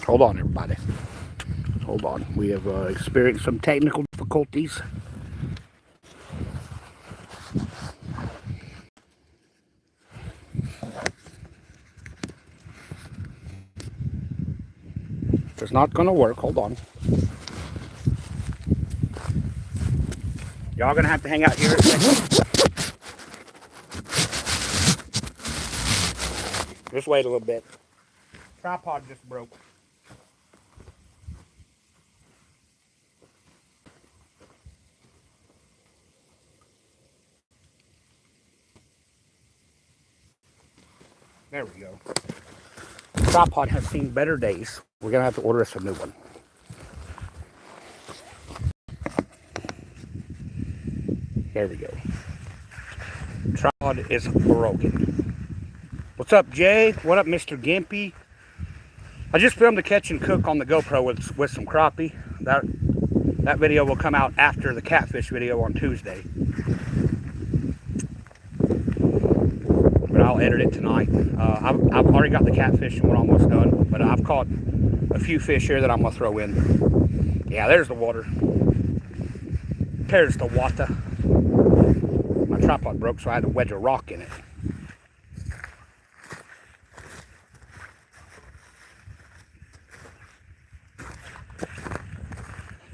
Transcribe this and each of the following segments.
Hold on, everybody. Hold on. We have experienced some technical difficulties. It's not going to work. Hold on. Y'all going to have to hang out here a second. Just wait a little bit. Tripod just broke. There we go. The tripod has seen better days. We're going to have to order us a new one. There we go. Tripod is broken. What's up, Jay? What up, Mr. Gimpy? I just filmed a catch and cook on the GoPro with some crappie. That video will come out after the catfish video on Tuesday. But I'll edit it tonight. I've already got the catfish one almost done, but I've caught a few fish here that I'm gonna throw in. Yeah, there's the water. There's the water. My tripod broke, so I had to wedge a rock in it.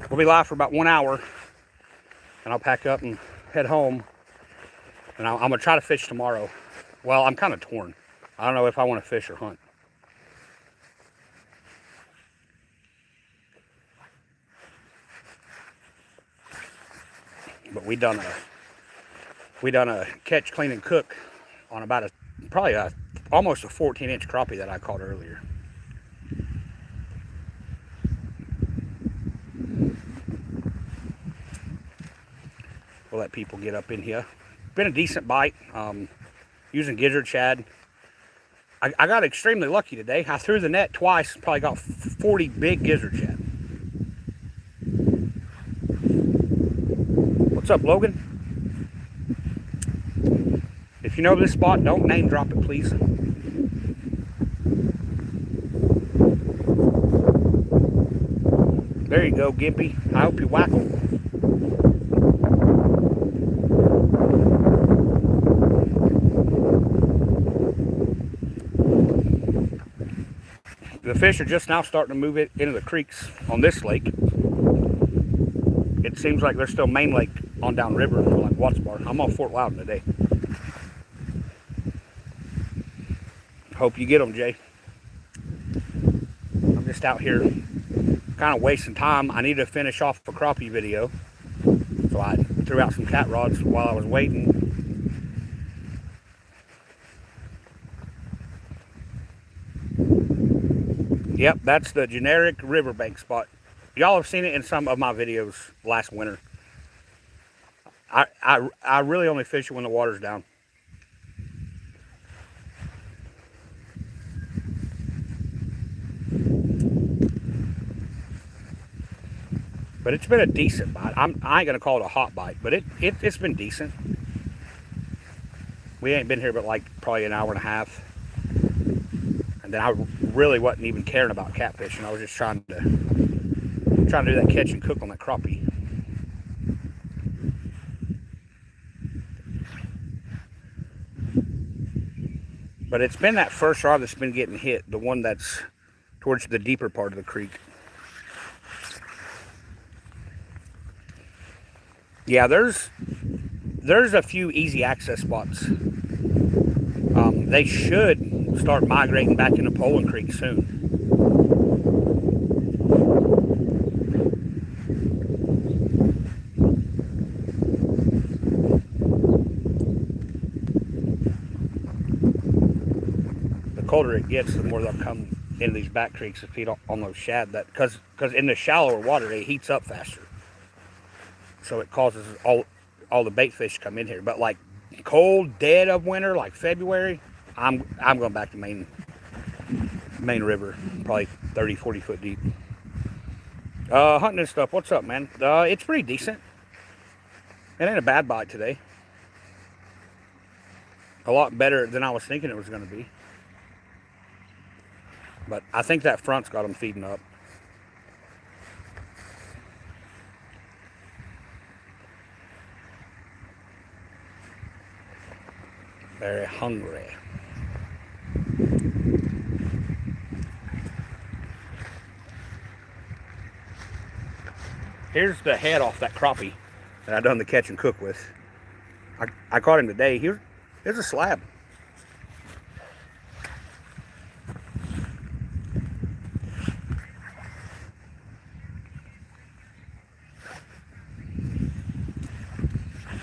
We'll be live for about 1 hour, and I'll pack up and head home. And I'm gonna try to fish tomorrow. Well, I'm kind of torn. I don't know if I want to fish or hunt. But we done a catch, clean, and cook on about probably almost a 14-inch crappie that I caught earlier. We'll let people get up in here. Been a decent bite. Using gizzard shad. I got extremely lucky today. I threw the net twice, probably got 40 big gizzard shad. What's up, Logan? If you know this spot, don't name drop it, please. There you go, Gimpy. I hope you whackle. The fish are just now starting to move it into the creeks on this lake. It seems like there's still main lake on downriver, like Watts Bar. I'm on Fort Loudon today. Hope you get them, Jay. I'm just out here kind of wasting time. I need to finish off a crappie video. So I threw out some cat rods while I was waiting. Yep, that's the generic riverbank spot. Y'all have seen it in some of my videos last winter. I really only fish it when the water's down. But it's been a decent bite. I ain't gonna call it a hot bite, but it's been decent. We ain't been here but like probably an hour and a half. And then I really wasn't even caring about catfishing. I was just trying to do that catch and cook on that crappie. But it's been that first rod that's been getting hit, the one that's towards the deeper part of the creek. Yeah, there's a few easy access spots. They should start migrating back into Poland Creek soon. The colder it gets, the more they'll come into these back creeks to feed on those shad. That because in the shallower water it heats up faster, so it causes all the bait fish to come in here. But like cold dead of winter, like February, I'm going back to main river, probably 30-40 foot deep. Hunting and stuff. What's up, man? It's pretty decent. It ain't a bad bite today. A lot better than I was thinking it was going to be. But I think that front's got them feeding up. Very hungry. Here's the head off that crappie that I done the catch and cook with. I caught him today. Here's a slab.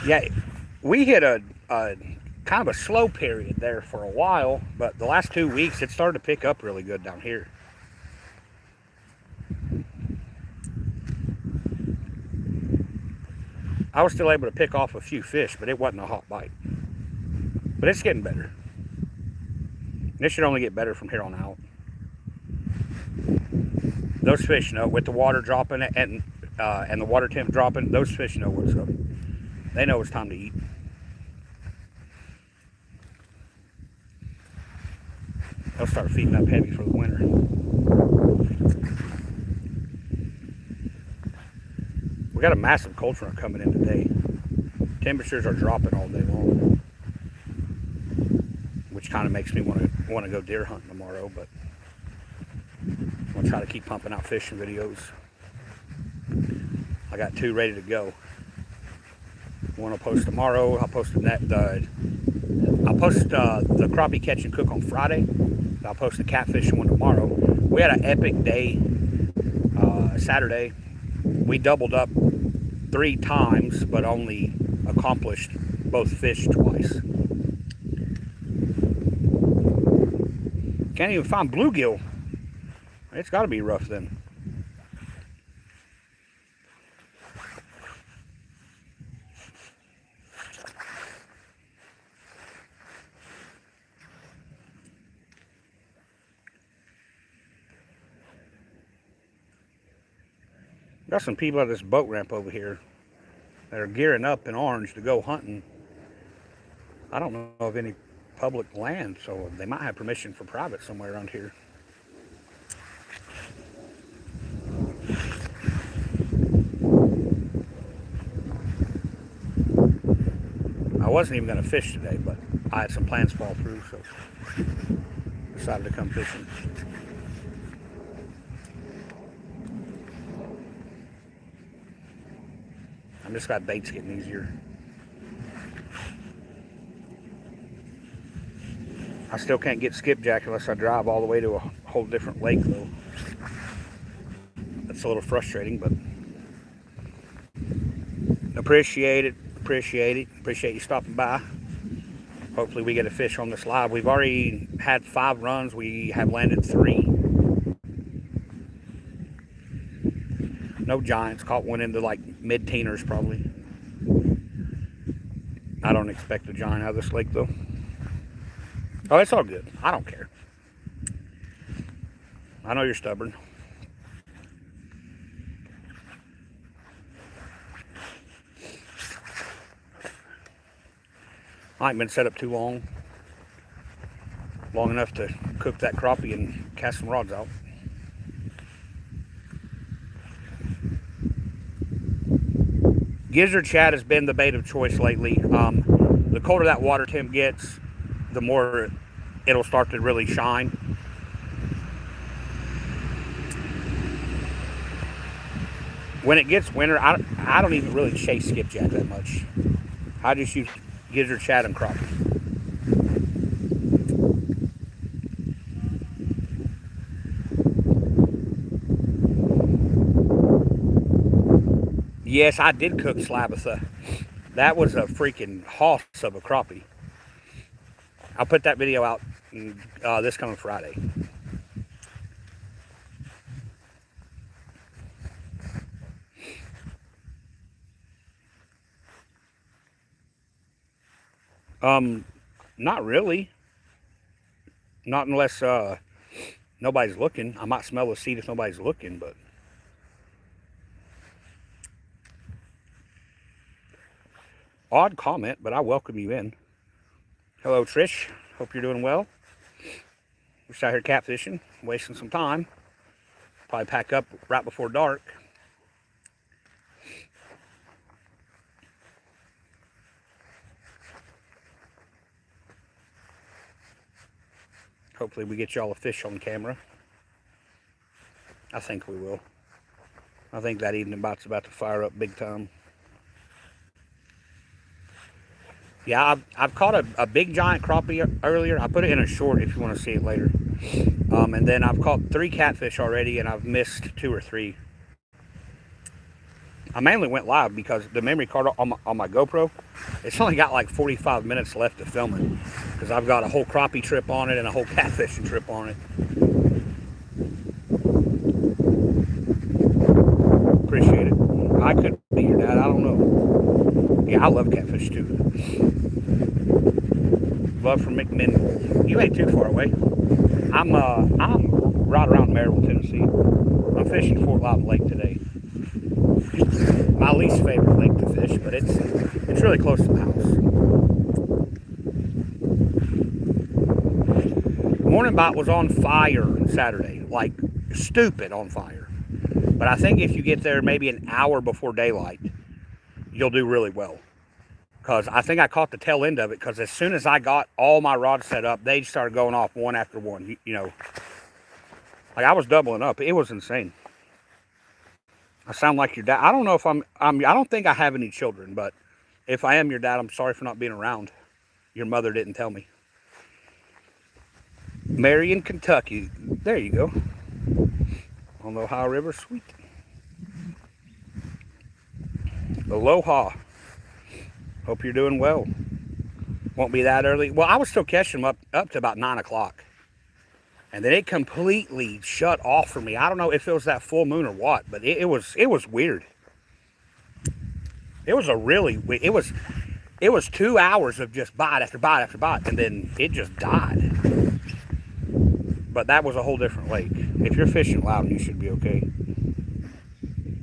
Yeah, we hit a kind of a slow period there for a while, but the last 2 weeks it started to pick up really good down here. I was still able to pick off a few fish, but it wasn't a hot bite. But it's getting better. This should only get better from here on out. Those fish know, with the water dropping and the water temp dropping, those fish know what's up. They know it's time to eat. They'll start feeding up heavy for the winter. We got a massive cold front coming in today. Temperatures are dropping all day long, which kind of makes me want to go deer hunting tomorrow. But I'm gonna try to keep pumping out fishing videos. I got 2 ready to go. One I'll post tomorrow. I'll post the crappie catch and cook on Friday. I'll post the catfish one tomorrow. We had an epic day Saturday. We doubled up 3 times, but only accomplished both fish twice. Can't even find bluegill. It's got to be rough then. Got some people at this boat ramp over here that are gearing up in Orange to go hunting. I don't know of any public land, so they might have permission for private somewhere around here. I wasn't even going to fish today, but I had some plans fall through, so decided to come fishing. I'm just glad bait's getting easier. I still can't get skipjack unless I drive all the way to a whole different lake, though. That's a little frustrating, but appreciate it. Appreciate you stopping by. Hopefully we get a fish on this live. We've already had 5 runs. We have landed 3. No giants. Caught one into like mid-teeners probably. I don't expect a giant out of this lake though. Oh, it's all good. I don't care. I know you're stubborn. I ain't been set up too long. Long enough to cook that crappie and cast some rods out. Gizzard shad has been the bait of choice lately. The colder that water temp gets, the more it'll start to really shine. When it gets winter, I don't even really chase skipjack that much. I just use gizzard shad and crappie. Yes, I did cook Slabatha. That was a freaking hoss of a crappie. I'll put that video out this coming Friday. Not really. Not unless nobody's looking. I might smell the seed if nobody's looking, but odd comment, but I welcome you in. Hello, Trish. Hope you're doing well. Just out here catfishing, wasting some time. Probably pack up right before dark. Hopefully we get y'all a fish on camera. I think we will. I think that evening bite's about to fire up big time. Yeah, I've caught a big giant crappie earlier. I put it in a short if you want to see it later. And then I've caught 3 catfish already, and I've missed 2 or 3. I mainly went live because the memory card on my GoPro, it's only got like 45 minutes left to film it. Because I've got a whole crappie trip on it and a whole catfishing trip on it. Appreciate it. I could be your dad, I don't know. Yeah, I love catfish too. Love from McMinnville. You ain't too far away. I'm right around Maryville, Tennessee. I'm fishing Fort Lava Lake today. My least favorite lake to fish, but it's really close to the house. Morning bite was on fire Saturday, like stupid on fire. But I think if you get there maybe an hour before daylight, you'll do really well. Because I think I caught the tail end of it, because as soon as I got all my rods set up, they started going off one after one. You know, like I was doubling up. It was insane. I sound like your dad. I don't know if I don't think I have any children, but if I am your dad, I'm sorry for not being around. Your mother didn't tell me. Marion, Kentucky. There you go. On the Ohio River, sweet. Aloha. Hope you're doing well. Won't be that early. Well, I was still catching them up to about 9 o'clock. And then it completely shut off for me. I don't know if it was that full moon or what, but it was weird. It was it was 2 hours of just bite after bite after bite, and then it just died. But that was a whole different lake. If you're fishing Loudon, you should be okay.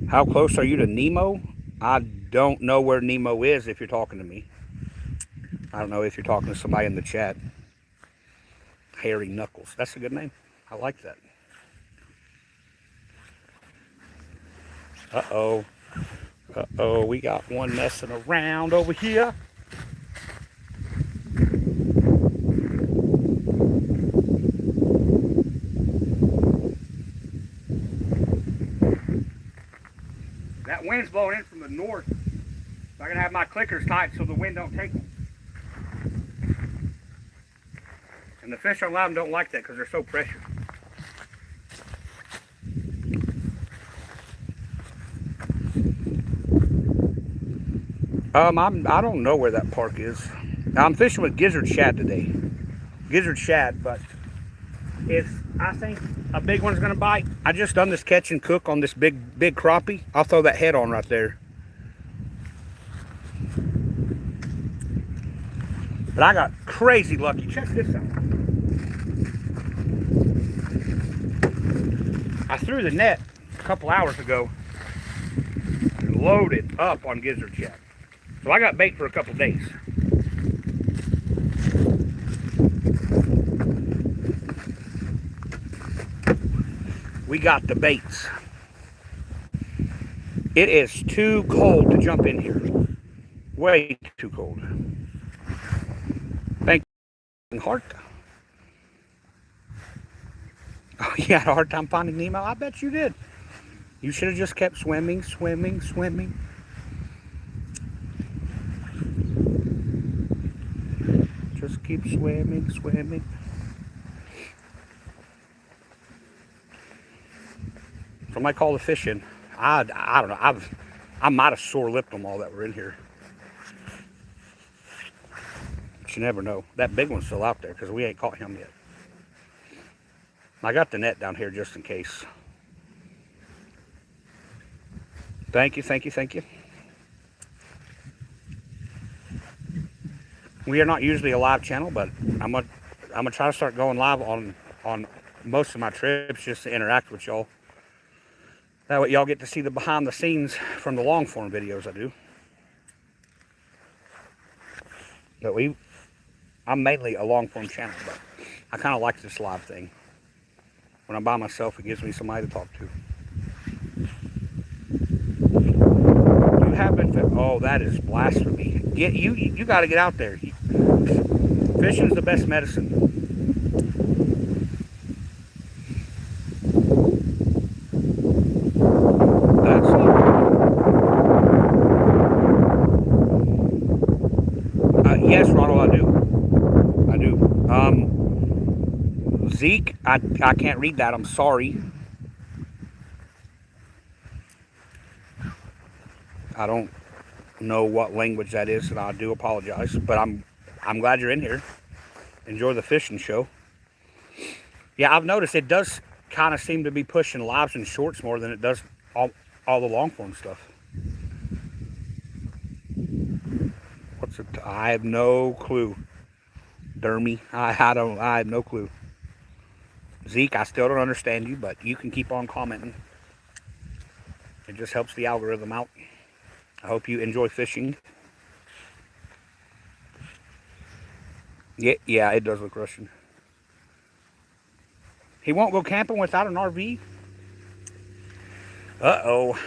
How close are you to Nemo? I don't know where Nemo is if you're talking to me. I don't know if you're talking to somebody in the chat. Hairy Knuckles. That's a good name. I like that. Uh-oh. Uh-oh. We got one messing around over here. That wind's blowing in from the north. So I gotta have my clickers tight so the wind don't take them. And the fish on Loudon don't like that because they're so pressured. I don't know where that park is. I'm fishing with gizzard shad today. Gizzard shad, but if I think a big one's gonna bite, I just done this catch and cook on this big crappie. I'll throw that head on right there. But I got crazy lucky. Check this out. I threw the net a couple hours ago and loaded up on gizzard shad. So I got bait for a couple days. We got the baits. It is too cold to jump in here. Way too cold. Thank you, Heart. Oh, you had a hard time finding Nemo? I bet you did. You should have just kept swimming, swimming, swimming. Just keep swimming, swimming. Somebody call the fish in. I don't know. I might have sore-lipped them all that were in here. But you never know. That big one's still out there because we ain't caught him yet. I got the net down here just in case. Thank you, thank you, thank you. We are not usually a live channel, but I'm gonna try to start going live on most of my trips just to interact with y'all. That way y'all get to see the behind the scenes from the long form videos I do. But I'm mainly a long form channel, but I kind of like this live thing. When I'm by myself, it gives me somebody to talk to. You have been, oh, that is blasphemy. You got to get out there. Fishing's the best medicine. That's yes, Ronald, I do. I do. Zeke, I can't read that. I'm sorry. I don't know what language that is, and I do apologize. But I'm glad you're in here. Enjoy the fishing show. Yeah, I've noticed it does kind of seem to be pushing lives and shorts more than it does all the long form stuff. What's it? I have no clue. Dermy, I have no clue. Zeke, I still don't understand you, but you can keep on commenting. It just helps the algorithm out. I hope you enjoy fishing. Yeah, it does look Russian. He won't go camping without an RV? Uh-oh.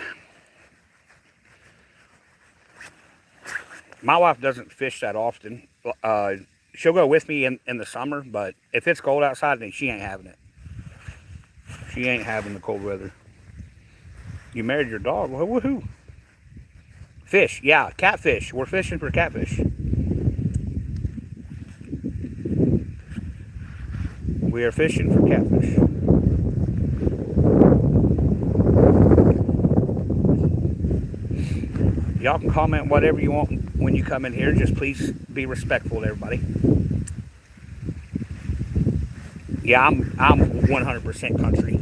My wife doesn't fish that often. She'll go with me in the summer, but if it's cold outside, then she ain't having it. She ain't having the cold weather. You married your dog? Well, woohoo. Fish, yeah, catfish. We're fishing for catfish. We are fishing for catfish. Y'all can comment whatever you want when you come in here. Just please be respectful to everybody. Yeah, I'm 100% country.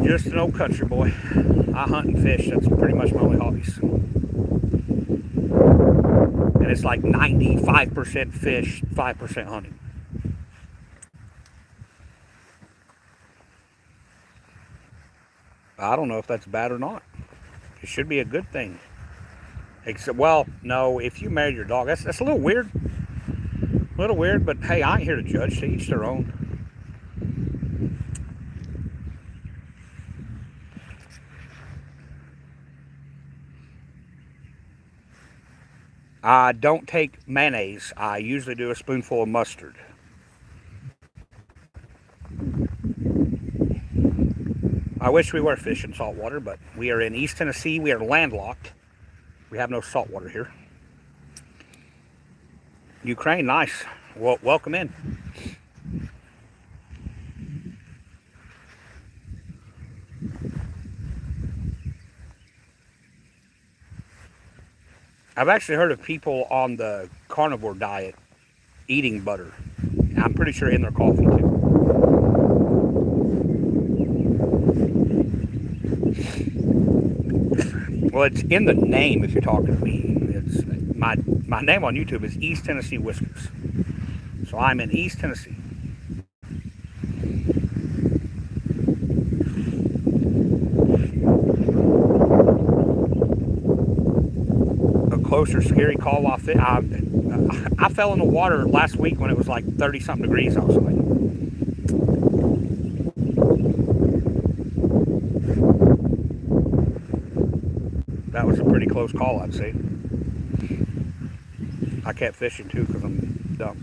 Just an old country boy. I hunt and fish. That's pretty much my only hobbies. And it's like 95% fish, 5% hunting. I don't know if that's bad or not. It should be a good thing. Except, well, no, if you married your dog, that's a little weird. A little weird, but hey, I ain't here to judge. To each their own. I don't take mayonnaise. I usually do a spoonful of mustard. I wish we were fishing saltwater, but we are in East Tennessee. We are landlocked. We have no saltwater here. Ukraine, nice. Well, welcome in. I've actually heard of people on the carnivore diet eating butter. I'm pretty sure in their coffee too. Well, it's in the name if you're talking to me. It's my name on YouTube is East Tennessee Whiskers. So I'm in East Tennessee. A closer scary call while I fell in the water last week when it was like 30-something degrees outside. That was a pretty close call, I'd say. I kept fishing too because I'm dumb.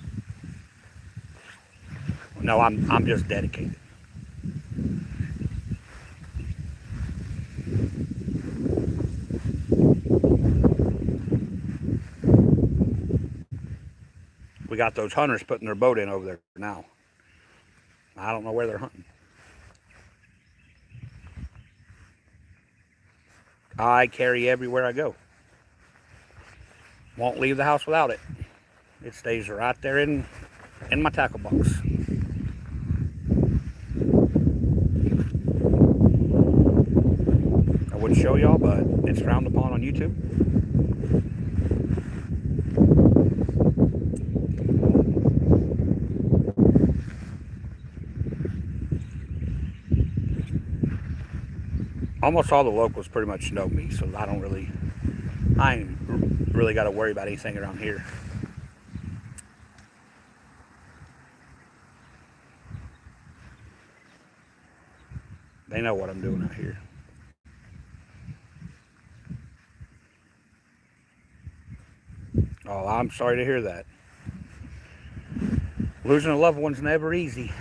No, I'm just dedicated. We got those hunters putting their boat in over there now. I don't know where they're hunting. I carry everywhere I go. Won't leave the house without it. It stays right there in my tackle box. I wouldn't show y'all, but it's frowned upon on YouTube. Almost all the locals pretty much know me, so I ain't really got to worry about anything around here. They know what I'm doing out here. Oh, I'm sorry to hear that. Losing a loved one's never easy.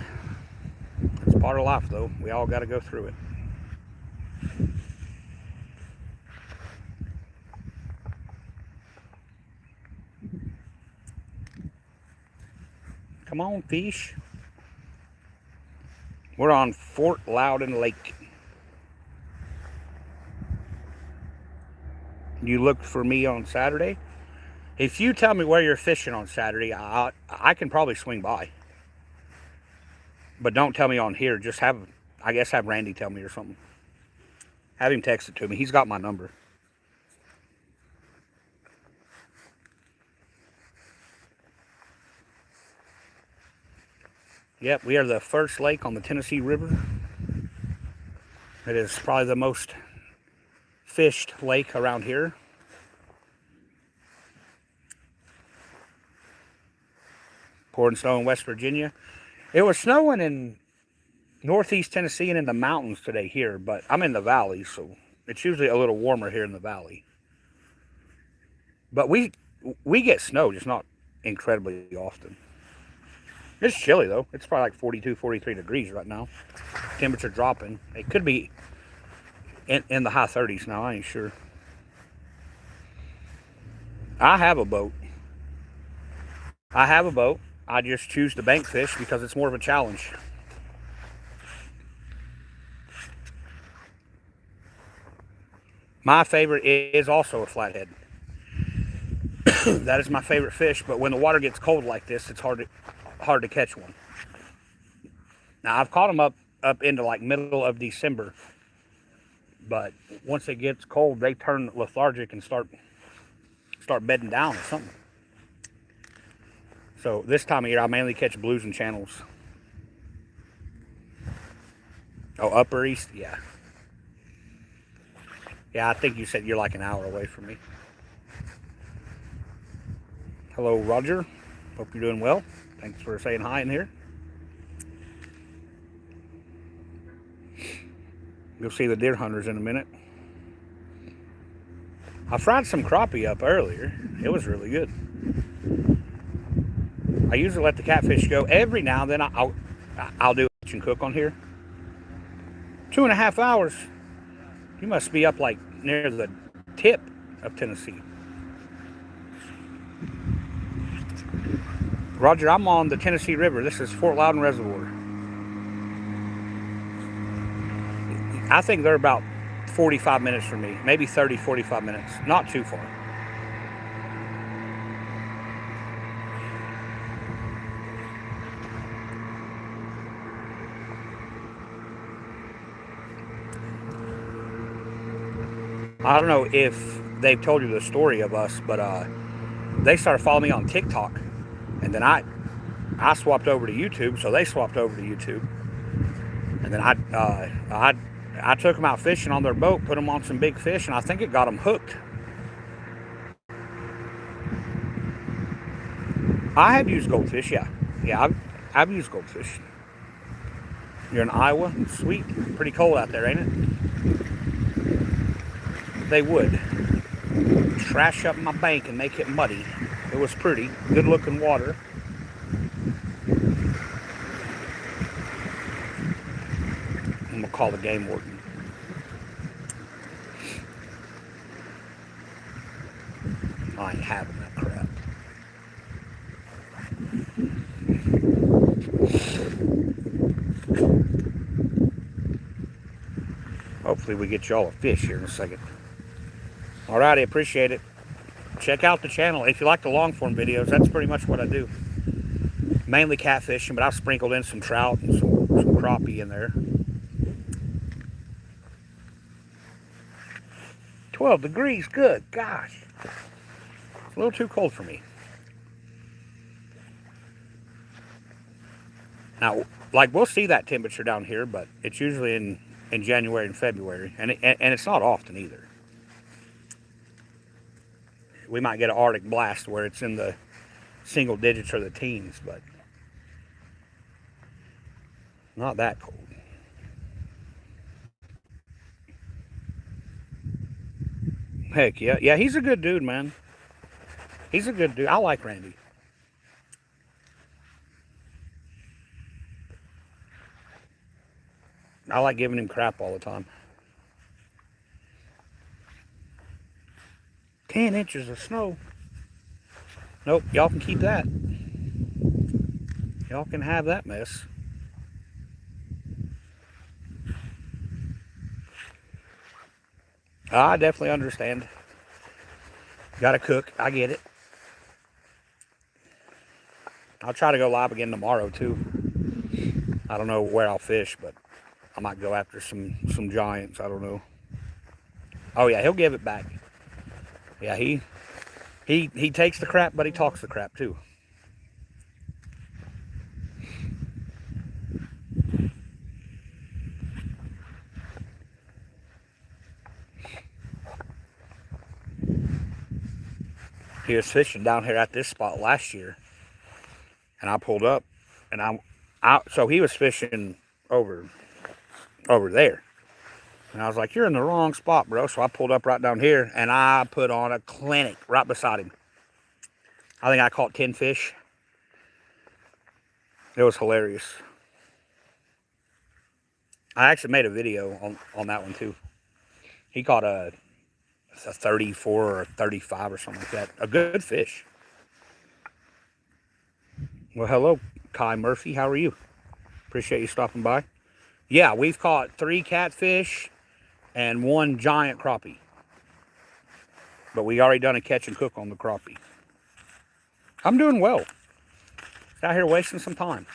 It's part of life, though. We all got to go through it. Come on, fish. We're on Fort Loudon Lake. You looked for me on Saturday? If you tell me where you're fishing on Saturday, I can probably swing by. But don't tell me on here. Just have Randy tell me or something. Have him text it to me. He's got my number. Yep, we are the first lake on the Tennessee River. It is probably the most fished lake around here. Pouring snow in West Virginia. It was snowing in northeast Tennessee and in the mountains today here, but I'm in the valley, so it's usually a little warmer here in the valley. But we get snow, just not incredibly often. It's chilly though. It's probably like 42, 43 degrees right now. Temperature dropping. It could be in the high 30s now. I ain't sure. I have a boat. I just choose to bank fish because it's more of a challenge. My favorite is also a flathead. That is my favorite fish, but when the water gets cold like this, it's hard to catch one. Now I've caught them up into like middle of December, but once it gets cold, they turn lethargic and start bedding down or something. So this time of year, I mainly catch blues and channels. Oh, upper east, yeah. Yeah, I think you said you're like an hour away from me. Hello, Roger. Hope you're doing well. Thanks for saying hi in here. You'll see the deer hunters in a minute. I fried some crappie up earlier. It was really good. I usually let the catfish go. Every now and then I'll do a and cook on here. 2.5 hours. You must be up like near the tip of Tennessee. Roger, I'm on the Tennessee River. This is Fort Loudon Reservoir. I think they're about 45 minutes from me. Maybe 30, 45 minutes. Not too far. I don't know if they've told you the story of us, but they started following me on TikTok, and then I swapped over to YouTube, so they swapped over to YouTube, and then I took them out fishing on their boat, put them on some big fish, and I think it got them hooked. I have used goldfish, yeah. I've used goldfish. You're in Iowa? Sweet. Pretty cold out there, ain't it? They would trash up my bank and make it muddy. It was pretty. Good looking water. I'm going to call the game warden. I ain't having that crap. Hopefully we get y'all a fish here in a second. Alrighty, appreciate it. Check out the channel if you like the long form videos. That's pretty much what I do. Mainly catfishing, but I've sprinkled in some trout and some crappie in there. 12 degrees, good gosh. It's a little too cold for me. Now, like, we'll see that temperature down here, but it's usually in January and February, and it's not often either. We might get an Arctic blast where it's in the single digits or the teens, but not that cold. Heck yeah. Yeah, he's a good dude, man. He's a good dude. I like Randy. I like giving him crap all the time. 10 inches of snow. Nope, y'all can keep that. Y'all can have that mess. I definitely understand. Gotta cook. I get it. I'll try to go live again tomorrow too. I don't know where I'll fish, but I might go after some giants. I don't know. Oh yeah, he'll give it back. Yeah, he takes the crap, but he talks the crap too. He was fishing down here at this spot last year, and I pulled up, and so he was fishing over there, and I was like, "You're in the wrong spot, bro." So I pulled up right down here, and I put on a clinic right beside him. I think I caught 10 fish. It was hilarious. I actually made a video on that one too. He caught a 34 or a 35 or something like that. A good fish. Well, hello, Kai Murphy. How are you? Appreciate you stopping by. Yeah, we've caught 3 catfish and 1 giant crappie. But we already done a catch and cook on the crappie. I'm doing well. Just out here wasting some time.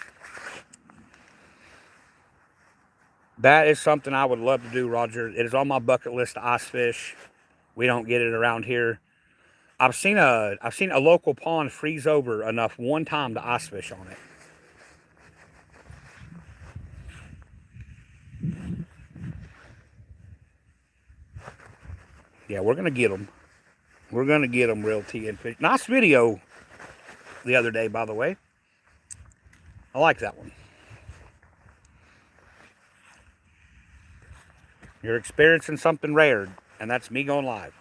That is something I would love to do, Roger. It is on my bucket list to ice fish. We don't get it around here. I've seen a local pond freeze over enough one time to ice fish on it. Yeah, we're gonna get them. We're gonna get them, real TN fish. Nice video the other day, by the way. I like that one. You're experiencing something rare, and that's me going live.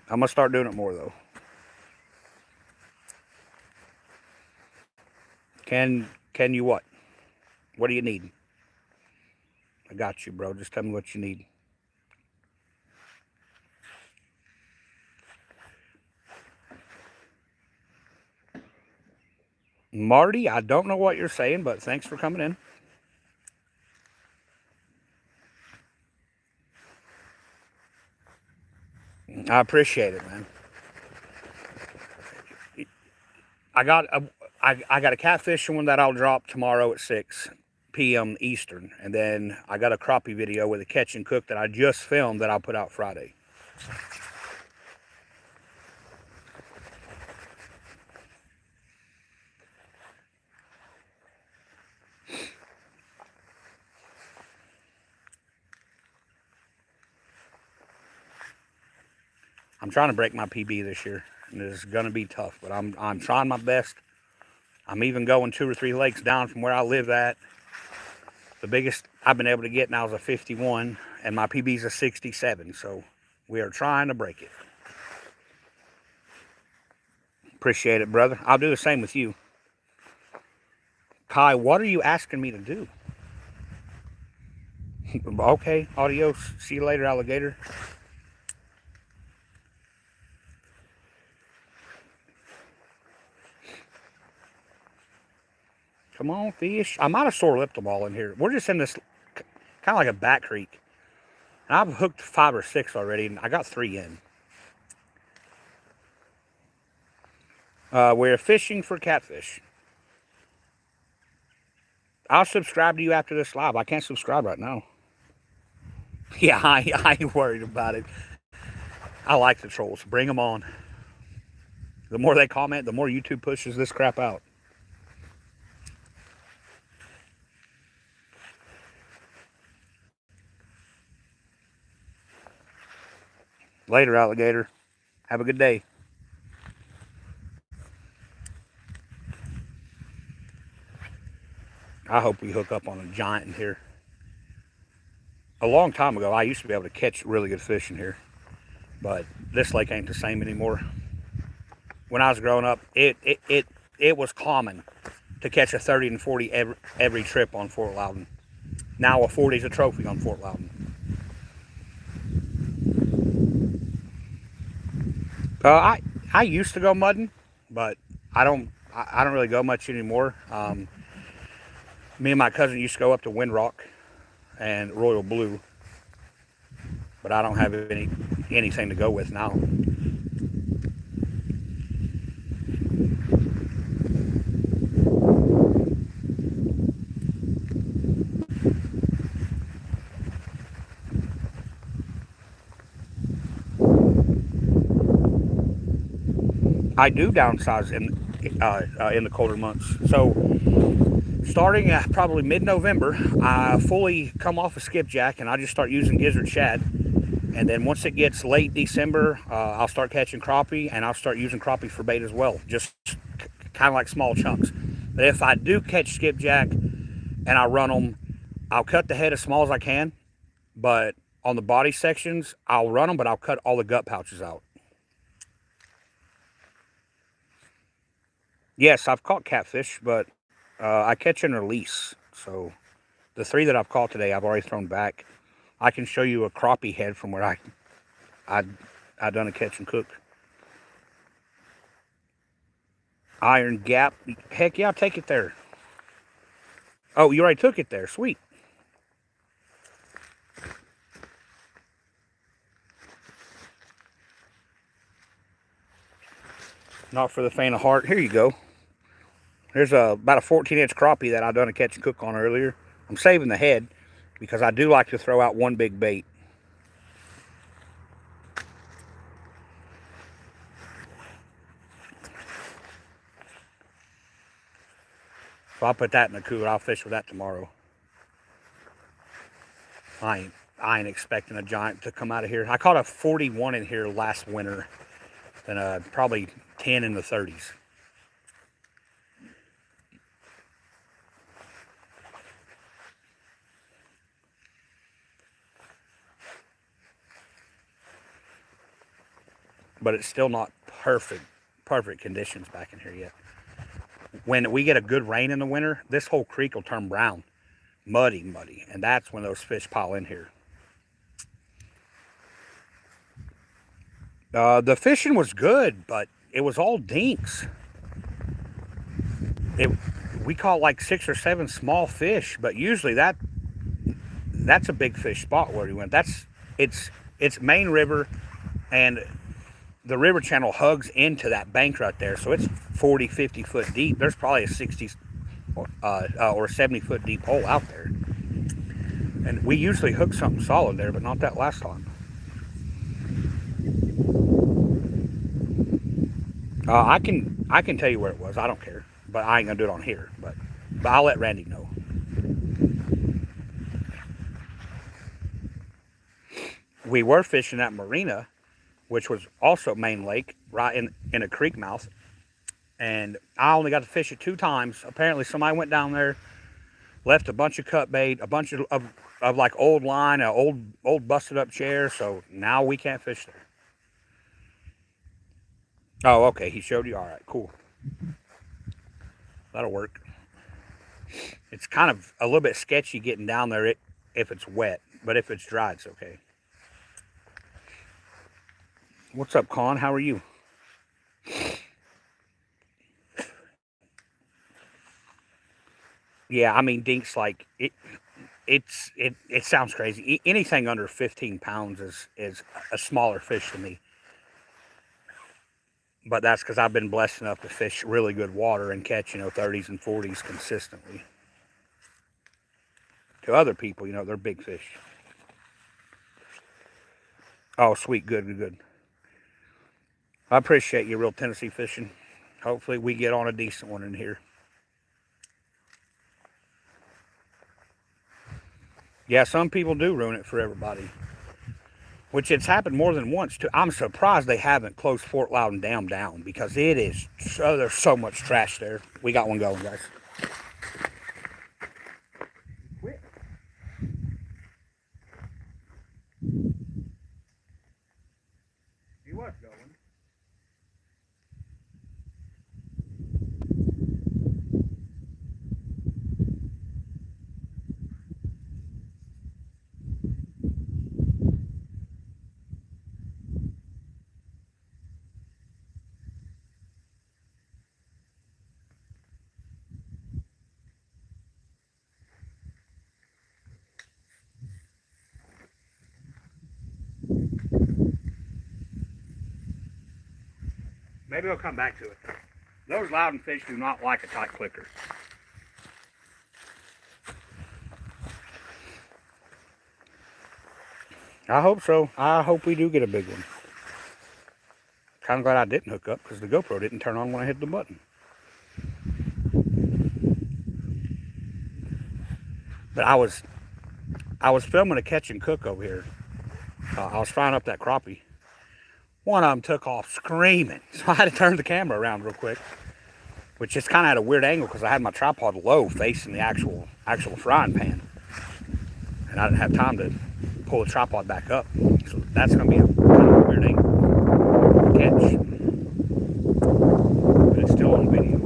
I'm gonna start doing it more though. Can you what? What do you need? I got you, bro. Just tell me what you need. Marty, I don't know what you're saying, but thanks for coming in. I appreciate it, man. I got a catfish one that I'll drop tomorrow at 6 p.m. Eastern, and then I got a crappie video with a catch and cook that I just filmed that I'll put out Friday. I'm trying to break my PB this year, and it's gonna be tough, but I'm trying my best. I'm even going 2 or 3 lakes down from where I live at. The biggest I've been able to get now is a 51, and my PB is a 67, so we are trying to break it. Appreciate it, brother. I'll do the same with you. Kai, what are you asking me to do? Okay, adios. See you later, alligator. Come on, fish. I might have sore lipped them all in here. We're just in this kind of like a back creek. And I've hooked 5 or 6 already, and I got 3 in. We're fishing for catfish. I'll subscribe to you after this live. I can't subscribe right now. Yeah, I ain't worried about it. I like the trolls. Bring them on. The more they comment, the more YouTube pushes this crap out. Later, alligator. Have a good day. I hope we hook up on a giant here. a long time ago, I used to be able to catch really good fish in here, but this lake ain't the same anymore. When I was growing up, it was common to catch a 30 and 40 every trip on Fort Loudon. Now a 40 is a trophy on Fort Loudon. I used to go mudding, but I don't really go much anymore. Me and my cousin used to go up to Windrock and Royal Blue, but I don't have anything to go with now. I do downsize in the colder months. So starting at probably mid-November, I fully come off of skipjack and I just start using gizzard shad. And then once it gets late December, I'll start catching crappie, and I'll start using crappie for bait as well, just kind of like small chunks. But if I do catch skipjack and I run them, I'll cut the head as small as I can. But on the body sections, I'll run them, but I'll cut all the gut pouches out. Yes, I've caught catfish, but I catch and release. So the 3 that I've caught today, I've already thrown back. I can show you a crappie head from where I done a catch and cook. Iron Gap. Heck yeah, I'll take it there. Oh, you already took it there. Sweet. Not for the faint of heart. Here you go. There's about a 14-inch crappie that I done a catch and cook on earlier. I'm saving the head because I do like to throw out one big bait. So I'll put that in the cooler. I'll fish with that tomorrow. I ain't expecting a giant to come out of here. I caught a 41 in here last winter, and probably 10 in the 30s. But it's still not perfect conditions back in here yet. When we get a good rain in the winter, this whole creek will turn brown, muddy, and that's when those fish pile in here. The fishing was good, but it was all dinks. We caught like 6 or 7 small fish, but usually that's a big fish spot where we went. It's main river, and the river channel hugs into that bank right there, so it's 40, 50 foot deep. There's probably a 60 or 70 foot deep hole out there, and we usually hook something solid there, but not that last time. I can tell you where it was. I don't care, but I ain't gonna do it on here. But I'll let Randy know. We were fishing at Marina, which was also Main Lake, right in a creek mouth. And I only got to fish it 2 times. Apparently somebody went down there, left a bunch of cut bait, a bunch of like old line, an old busted up chair. So now we can't fish there. Oh, okay. He showed you. All right, cool. That'll work. It's kind of a little bit sketchy getting down there if it's wet, but if it's dry, it's okay. What's up, Con? How are you? Yeah, I mean, dinks like it. It sounds crazy. Anything under 15 pounds is a smaller fish to me. But that's because I've been blessed enough to fish really good water and catch 30s and 40s consistently. To other people, they're big fish. Oh, sweet, good. I appreciate you, real Tennessee fishing. Hopefully we get on a decent one in here. Yeah, some people do ruin it for everybody. Which it's happened more than once too. I'm surprised they haven't closed Fort Loudon Dam down because there's so much trash there. We got one going, guys. Maybe I'll come back to it. Those Loudon fish do not like a tight clicker. I hope so. I hope we do get a big one. Kind of glad I didn't hook up because the GoPro didn't turn on when I hit the button. But I was filming a catch and cook over here. I was frying up that crappie. One of them took off screaming, so I had to turn the camera around real quick, which is kind of at a weird angle because I had my tripod low facing the actual frying pan, and I didn't have time to pull the tripod back up. So that's going to be a kind of weird angle catch, but it's still on video.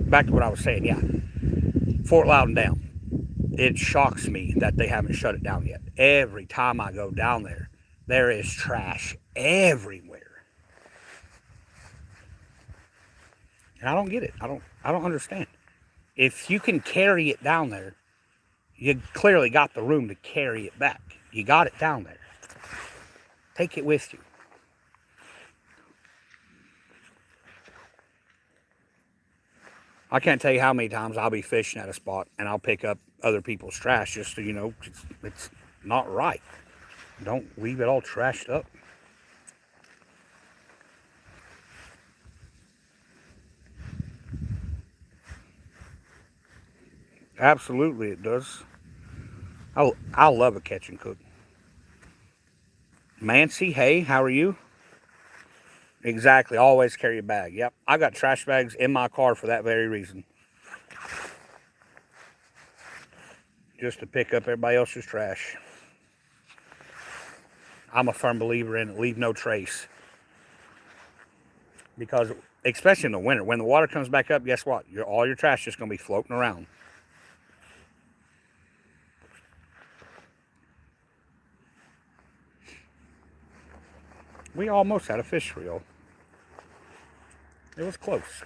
Back to what I was saying, yeah. Fort Loudon Dam. It shocks me that they haven't shut it down yet. Every time I go down there, there is trash everywhere. And I don't get it. I don't understand. If you can carry it down there, you clearly got the room to carry it back. You got it down there. Take it with you. I can't tell you how many times I'll be fishing at a spot and I'll pick up other people's trash just so you know it's not right. Don't leave it all trashed up. Absolutely it does. I love a catch and cook. Mancy, hey, how are you? Exactly, always carry a bag. Yep, I got trash bags in my car for that very reason. Just to pick up everybody else's trash. I'm a firm believer in it, leave no trace. Because, especially in the winter, when the water comes back up, guess what? All your trash is just going to be floating around. We almost had a fish reel. It was close.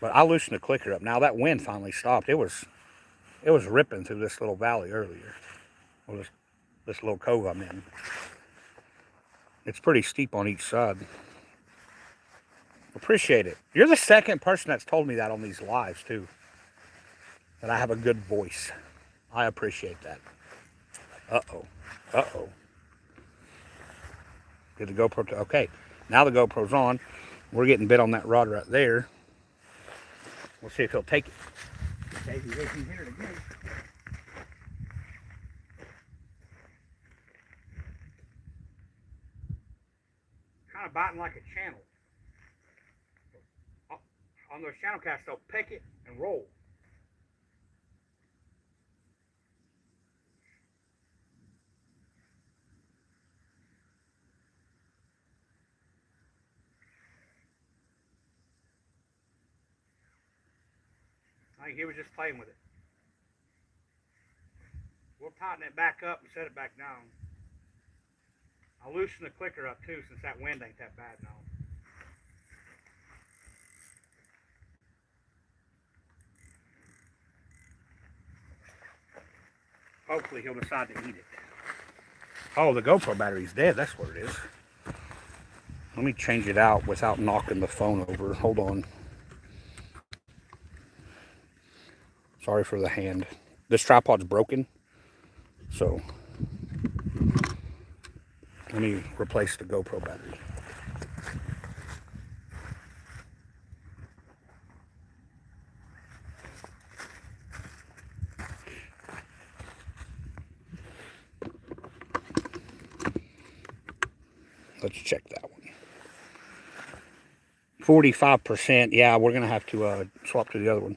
But I loosened the clicker up. Now that wind finally stopped. It was ripping through this little valley earlier. Well, this little cove I'm in. It's pretty steep on each side. Appreciate it. You're the second person that's told me that on these lives too. That I have a good voice. I appreciate that. Uh-oh. Uh-oh. Get the GoPro. Okay. Now the GoPro's on. We're getting bit on that rod right there. We'll see if he'll take it. Okay, he's here again. Kind of biting like a channel. On those channel casts, they'll pick it and roll. I think he was just playing with it. We'll tighten it back up and set it back down. I'll loosen the clicker up too, since that wind ain't that bad now. Hopefully he'll decide to eat it. Oh, the GoPro battery's dead. That's what it is. Let me change it out without knocking the phone over. Hold on. Sorry for the hand. This tripod's broken. So, let me replace the GoPro battery. Let's check that one. 45%. Yeah, we're going to have to swap to the other one.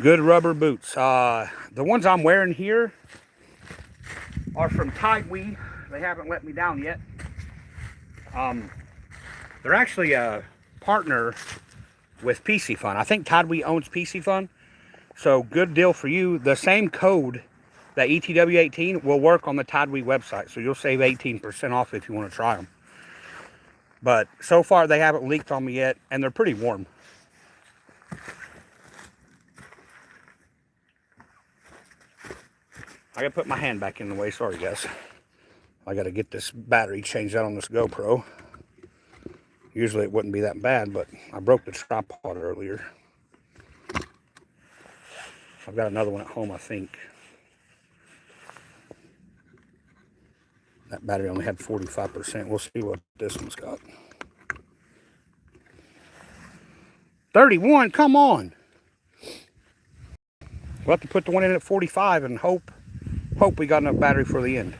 Good rubber boots. The ones I'm wearing here are from Tidewee. They haven't let me down yet. They're actually a partner with PC Fun. I think Tidewee owns PC Fun. So good deal for you. The same code, that ETW18, will work on the Tidewee website. So you'll save 18% off if you want to try them. But so far they haven't leaked on me yet, and they're pretty warm. I gotta put my hand back in the way. Sorry, guys. I gotta get this battery changed out on this GoPro. Usually it wouldn't be that bad, but I broke the tripod earlier. I've got another one at home, I think. That battery only had 45%. We'll see what this one's got. 31, come on. We'll have to put the one in at 45 and hope we got enough battery for the end.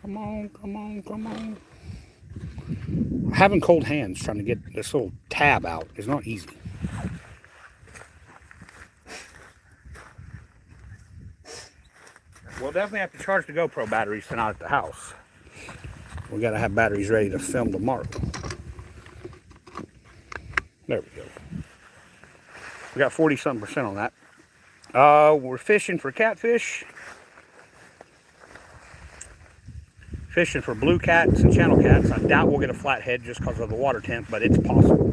Come on, come on, come on. Having cold hands trying to get this little tab out is not easy. We'll definitely have to charge the GoPro batteries tonight at the house. We gotta have batteries ready to film tomorrow. There we go. We got 40-something% on that. We're fishing for catfish. Fishing for blue cats and channel cats. I doubt we'll get a flathead just because of the water temp, but it's possible.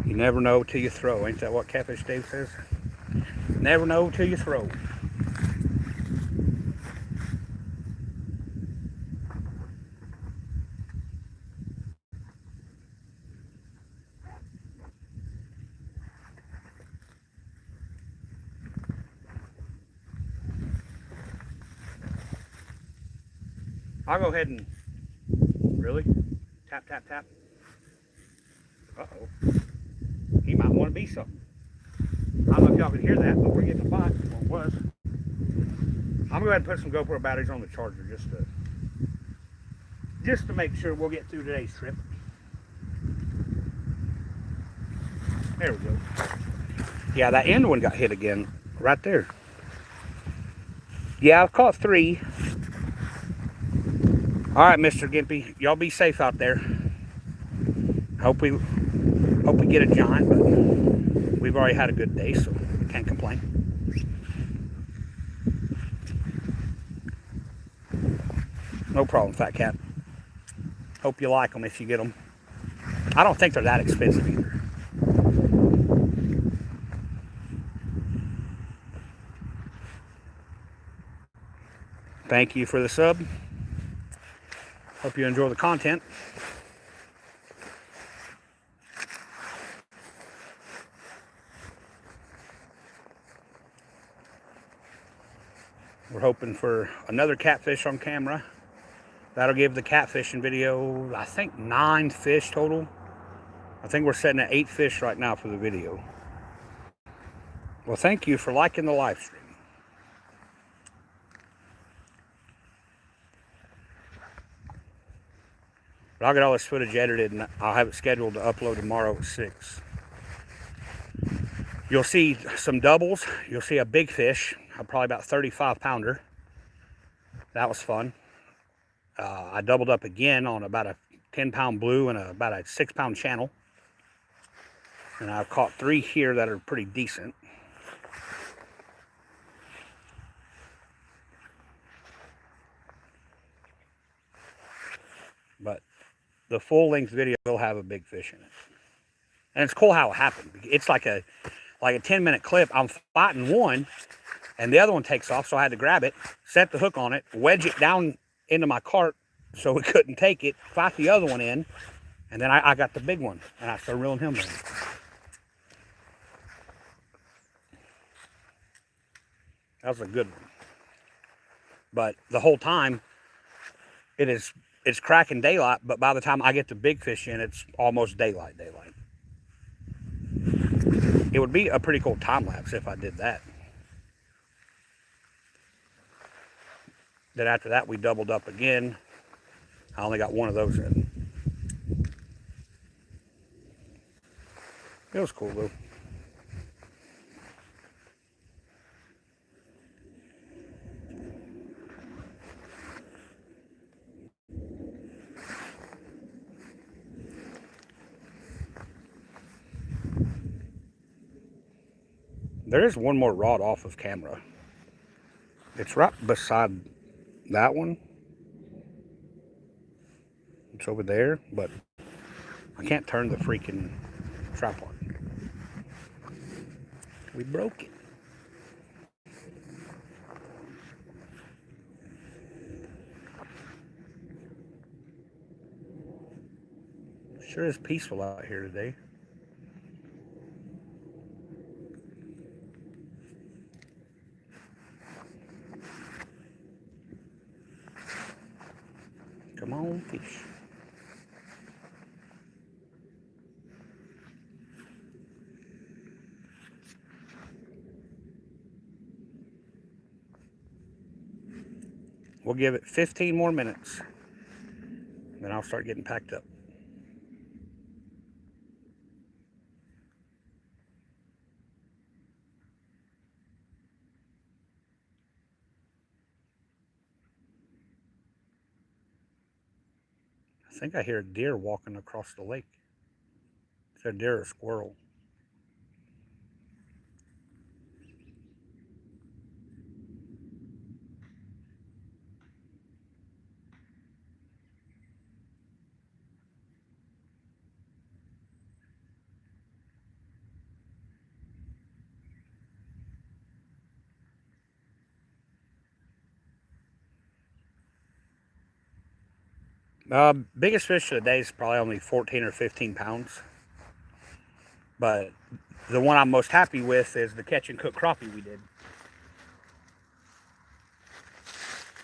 You never know till you throw. Ain't that what Catfish Dave says? Never know till you throw. I'll go ahead and... Really? Tap, tap, tap. Uh-oh. He might want to be something. I don't know if y'all can hear that, but we're getting a bite. Well, it was. I'm going to go ahead and put some GoPro batteries on the charger just to make sure we'll get through today's trip. There we go. Yeah, that end one got hit again. Right there. Yeah, I've caught 3. Alright, Mr. Gimpy. Y'all be safe out there. Hope we get a giant, but we've already had a good day, so we can't complain. No problem, Fat Cat. Hope you like them if you get them. I don't think they're that expensive either. Thank you for the sub. Hope you enjoy the content. We're hoping for another catfish on camera. That'll give the catfishing video, I think, 9 fish total. I think we're setting at 8 fish right now for the video. Well, thank you for liking the live stream. But I'll get all this footage edited and I'll have it scheduled to upload tomorrow at 6. You'll see some doubles. You'll see a big fish, probably about 35-pounder. That was fun. I doubled up again on about a 10-pound blue and about a 6-pound channel. And I've caught 3 here that are pretty decent. But the full-length video will have a big fish in it. And it's cool how it happened. It's like a 10-minute clip. I'm fighting one, and the other one takes off, so I had to grab it, set the hook on it, wedge it down into my cart so we couldn't take it, fight the other one in, and then I got the big one, and I started reeling him in. That was a good one. But the whole time, it's cracking daylight, but by the time I get the big fish in, it's almost daylight. It would be a pretty cool time lapse if I did that. Then after that, we doubled up again. I only got one of those in. It was cool though. There is one more rod off of camera. It's right beside that one. It's over there, but I can't turn the freaking tripod. We broke it. Sure is peaceful out here today. Come on, fish. We'll give it 15 more minutes. Then I'll start getting packed up. I think I hear a deer walking across the lake. Is that a deer or a squirrel? Biggest fish of the day is probably only 14 or 15 pounds. But the one I'm most happy with is the catch and cook crappie we did.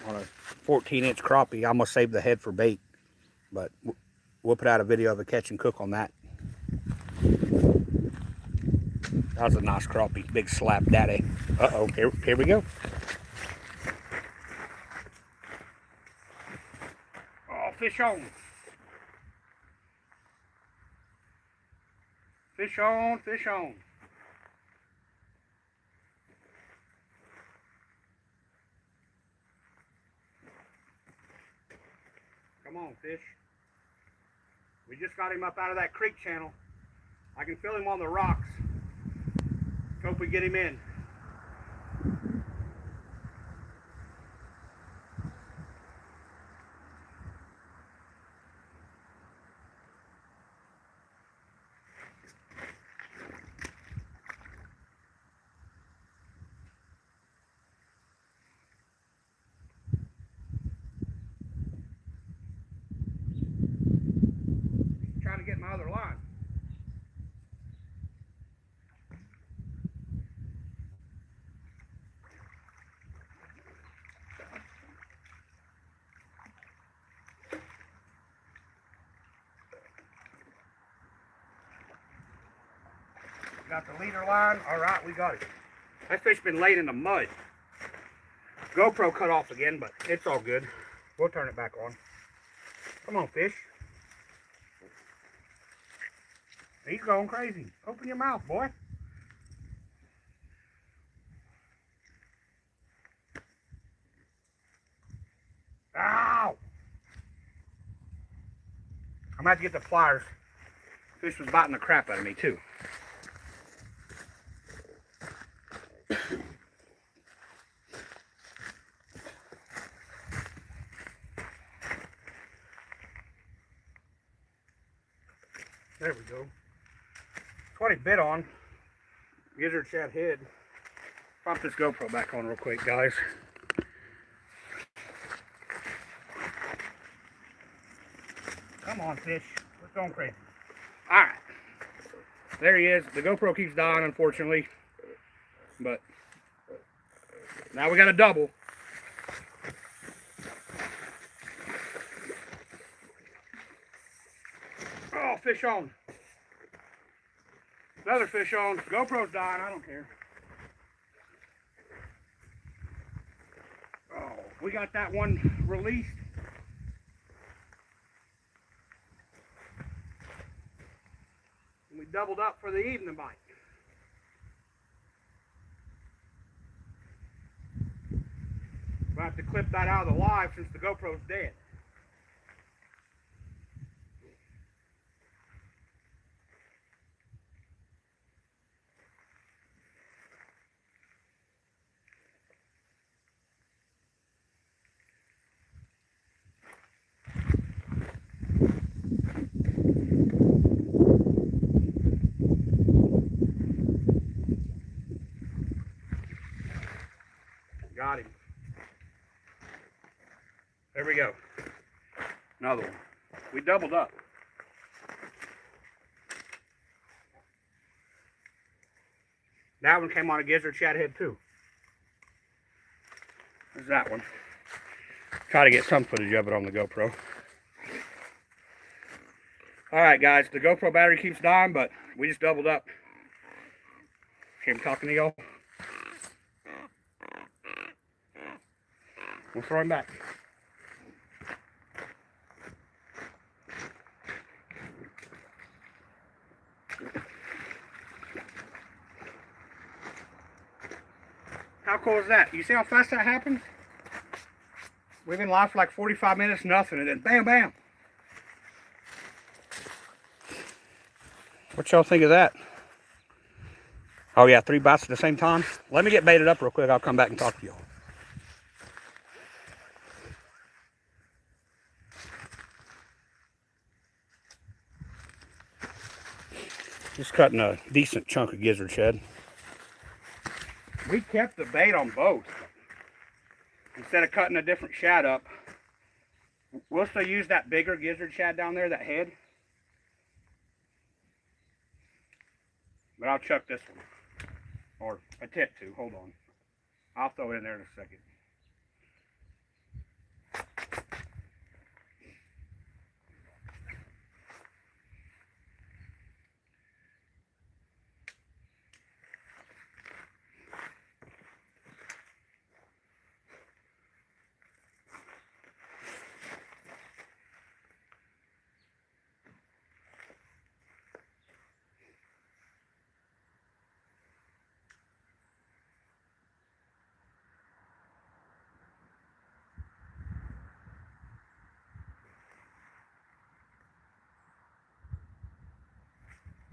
On a 14-inch crappie. I almost saved the head for bait. But we'll put out a video of a catch and cook on that. That was a nice crappie. Big slap daddy. Uh-oh, here we go. Oh, fish on. Fish on, fish on. Come on, fish. We just got him up out of that creek channel. I can feel him on the rocks. Hope we get him in. Trying to get my other line. Got the leader line. All right, we got it. That fish been laying in the mud. GoPro cut off again, but it's all good. We'll turn it back on. Come on, fish. He's going crazy. Open your mouth, boy. Ow! I'm gonna have to get the pliers. Fish was biting the crap out of me, too. There we go. That's what he bit on. Gizzard shad head. Pop this GoPro back on real quick, guys. Come on, fish. Let's go crazy. Alright. There he is. The GoPro keeps dying, unfortunately. But now we got a double. Oh, fish on. Another fish on. GoPro's dying. I don't care. Oh, we got that one released. And we doubled up for the evening bite. We'll have to clip that out of the live since the GoPro's dead. got him. There we go. Another one. We doubled up. That one came on a gizzard shad head too. There's that one. Try to get some footage of it on the GoPro. Alright guys, the GoPro battery keeps dying, but we just doubled up. Okay, I'm talking to y'all. We'll throw him back. How cool is that? You see how fast that happens? We've been live for like 45 minutes, nothing, and then bam, bam. What y'all think of that? Oh yeah, 3 bites at the same time. Let me get baited up real quick. I'll come back and talk to y'all. Just cutting a decent chunk of gizzard shad. We kept the bait on both. Instead of cutting a different shad up, we'll still use that bigger gizzard shad down there, that head. But I'll chuck this one. Or attempt to. Hold on. I'll throw it in there in a second.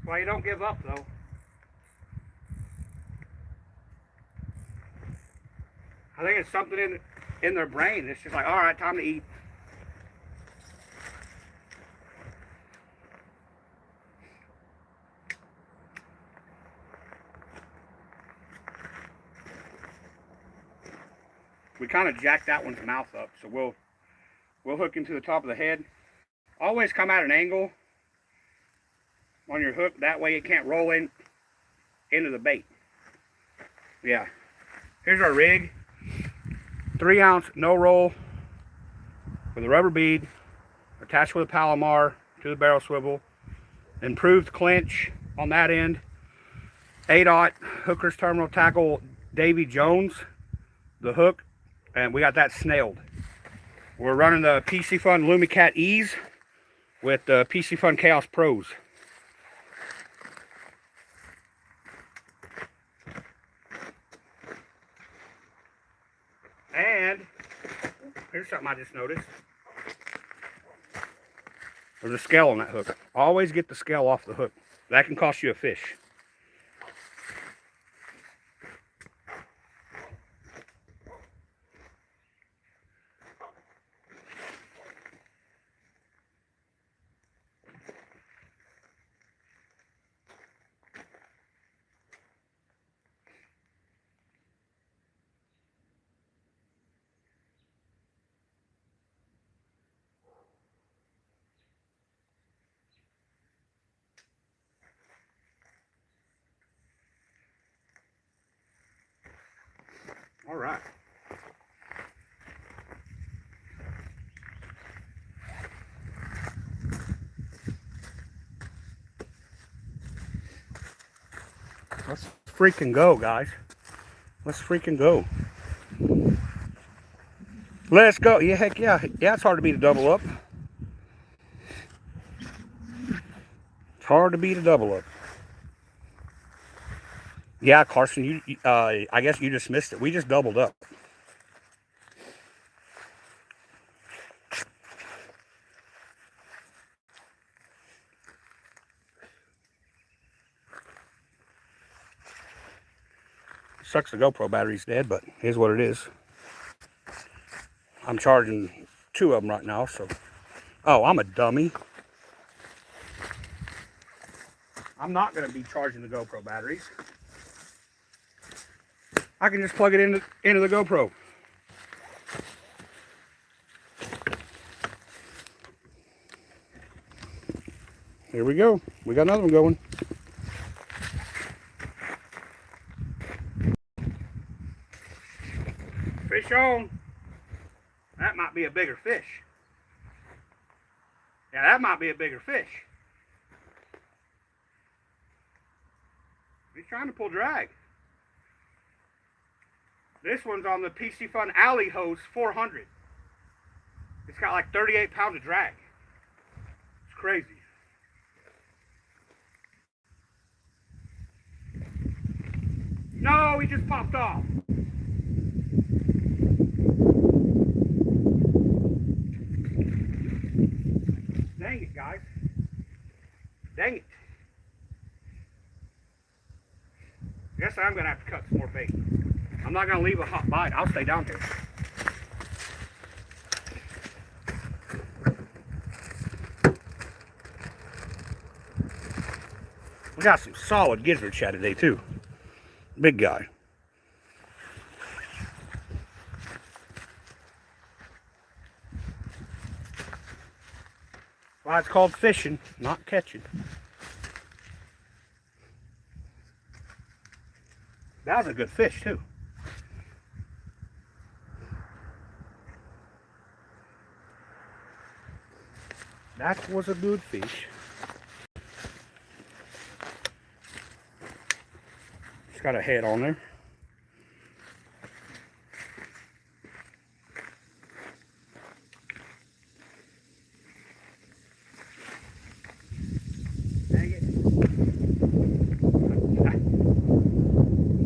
Well, you don't give up though. I think it's something in their brain. It's just like, all right, time to eat. We kind of jacked that one's mouth up, so we'll hook him to the top of the head. Always come at an angle on your hook, that way it can't roll into the bait. Yeah, here's our rig. 3-ounce no roll with a rubber bead attached with a Palomar to the barrel swivel. Improved clinch on that end. 8/0 Hooker's Terminal Tackle Davy Jones, the hook, and we got that snailed. We're running the PC Fun LumiCat Ease with the PC Fun Chaos Pros. And here's something I just noticed. There's a scale on that hook. Always get the scale off the hook. That can cost you a fish. All right. Let's freaking go, guys. Let's freaking go. Let's go. Yeah, heck yeah. Yeah, it's hard to beat a double up. It's hard to beat a double up. Yeah, Carson, I guess you just missed it. We just doubled up. Sucks the GoPro battery's dead, but here's what it is. I'm charging 2 of them right now, so... Oh, I'm a dummy. I'm not going to be charging the GoPro batteries. I can just plug it into the GoPro. Here we go. We got another one going. Fish on. That might be a bigger fish. Yeah, that might be a bigger fish. He's trying to pull drag. This one's on the Piscifun Alley Hose 400. It's got like 38 pounds of drag. It's crazy. No, he just popped off. Dang it, guys. Dang it. Guess I'm going to have to cut some more bait. I'm not going to leave a hot bite. I'll stay down here. We got some solid gizzard shad today, too. Big guy. Why it's called fishing, not catching. That was a good fish, too. That was a good fish. It's got a head on there. Dang it.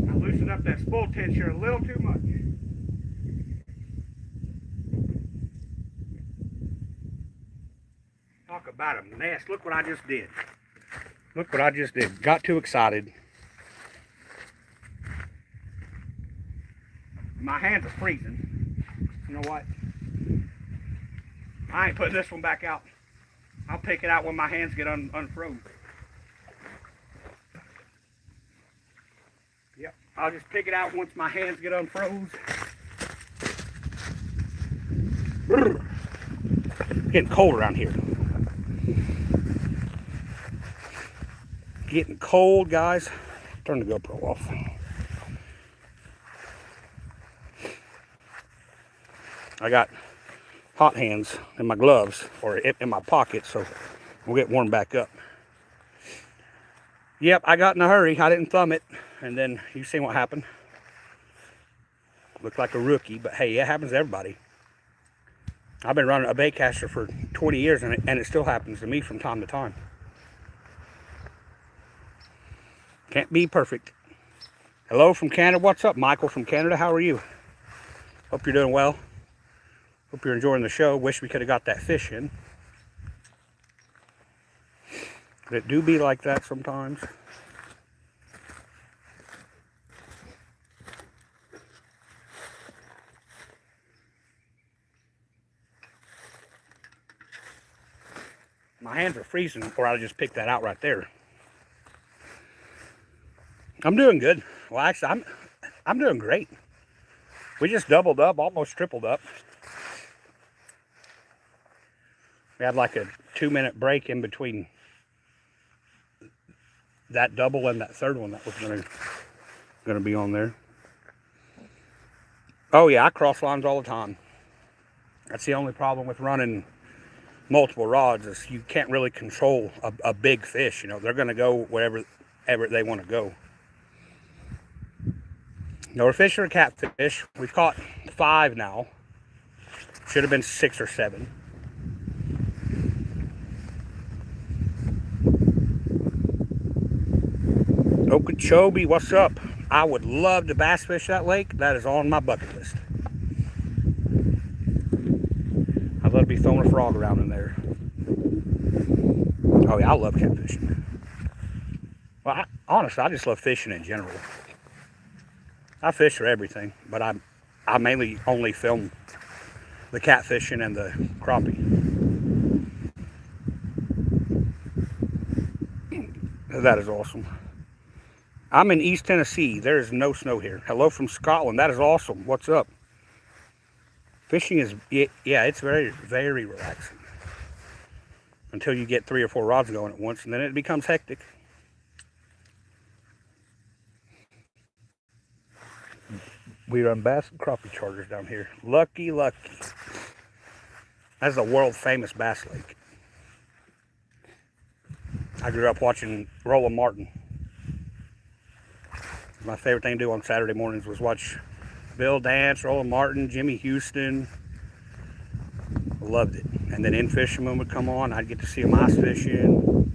I loosened up that spool tension a little too much. Talk about a mess. Look what I just did. Look what I just did. Got too excited. My hands are freezing. You know what? I ain't putting this one back out. I'll pick it out when my hands get unfroze. Yep, I'll just pick it out once my hands get unfroze. Getting cold around here. Getting cold, guys. Turn the GoPro off. I got hot hands in my gloves or in my pocket, so we'll get warmed back up. Yep, I got in a hurry. I didn't thumb it, and then you seen what happened. Looked like a rookie, but hey, it happens to everybody. I've been running a baitcaster for 20 years, and it still happens to me from time to time. Can't be perfect. Hello from Canada. What's up, Michael from Canada? How are you? Hope you're doing well. Hope you're enjoying the show. Wish we could have got that fish in. But it do be like that sometimes. My hands are freezing, or I'll just pick that out right there. I'm doing good. Well, actually, I'm doing great. We just doubled up, almost tripled up. We had like a 2-minute break in between that double and that third one that was gonna be on there. Oh yeah, I cross lines all the time. That's the only problem with running multiple rods is you can't really control a big fish. You know, they're gonna go wherever they want to go. Now we're fishing a catfish. We've caught 5 now. Should have been 6 or 7. Okeechobee, what's up? I would love to bass fish that lake. That is on my bucket list. I'd love to be throwing a frog around in there. Oh yeah, I love catfishing. Well, honestly, I just love fishing in general. I fish for everything, but I mainly only film the catfishing and the crappie. That is awesome. I'm in East Tennessee. There is no snow here. Hello from Scotland. That is awesome. What's up? Fishing is, yeah, it's very, very relaxing. until you get 3 or 4 rods going at once, and then it becomes hectic. We run bass and crappie charters down here. Lucky. That's a world famous bass lake. I grew up watching Roland Martin. My favorite thing to do on Saturday mornings was watch Bill Dance, Roland Martin, Jimmy Houston. Loved it. And then In Fisherman would come on. I'd get to see them ice fishing.